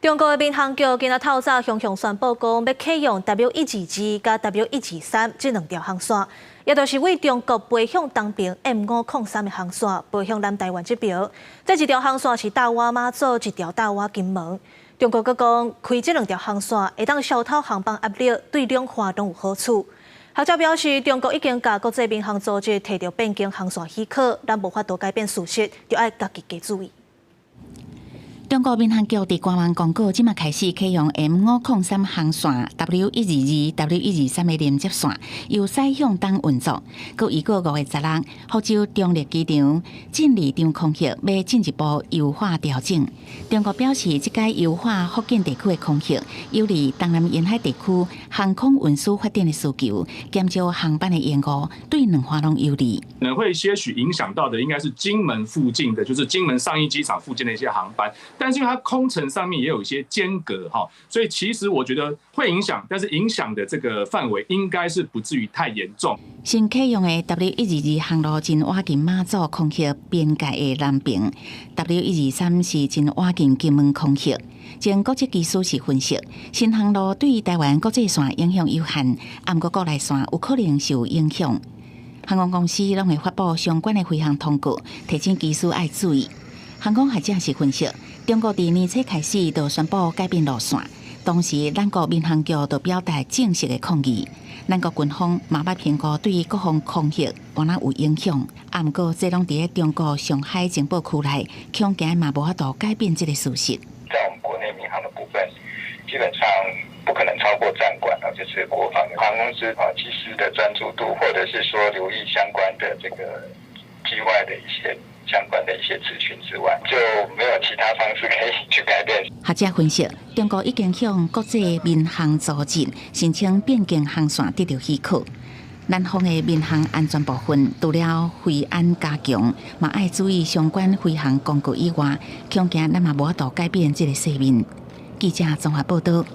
中国的民航局今仔透早向宣布讲，要启用 W122甲 W123这两条航线，也就是为中国飞向东边 M503的航线飞向南台湾这边。这一条航线是大洼马祖，一条大洼金门。中国阁讲，开这两条航线会当消透航班压力，对两岸都有好处。学者表示，中国已经甲国际民航组织摕到变更航线许可，咱无法度改变事实，就要家己加注意。中国民航局伫官网公告，即马开始启用 M503航线 W122、W123的连接线，由西向东运作。佮预告5月16日，福州中立机场进离场空隙要进一步优化调整。中国表示，即届优化福建地区的空隙，有利东南沿海地区航空运输发展的需求，减少航班的延误，对两方拢有利。可能会些许影响到的，应该是金门附近的，就是金门上义机场附近的一些航班。但是因为它空程上面也有一些间隔哈，所以其实我觉得会影响，但是影响的这个范围应该是不至于太严重。新启用的 W122航路真挖近马祖空隙边界的南边 ，W123是真挖近金门空隙。经国际技术是分析，新航路对台湾国际线影响有限，不过国内线有可能受影响。航空公司拢会发布相关的飞航通告，提醒机师要注意。航空学者是分析，中国伫年初开始就宣布改变路线，当时咱国民航局就表达正式的抗议。咱国军方嘛要评估对各方空隙有哪有影响，不过这拢伫中国上海情报区内，恐惊嘛无法度改变这个事实。在我们国内民航的部分，基本上不可能超过站管就是国防航空公司机师的专注度，或者是说留意相关的这个机外的一些相关的一些资讯之外，就没有其他方式可以去改变。学者分析，中国已经向国际民航组织申请变更航线得到许可。咱方的民航安全部分，除了飞安加强，嘛爱注意相关飞行工具以外，恐惊咱嘛无法度改变这个世面。记者综合报道。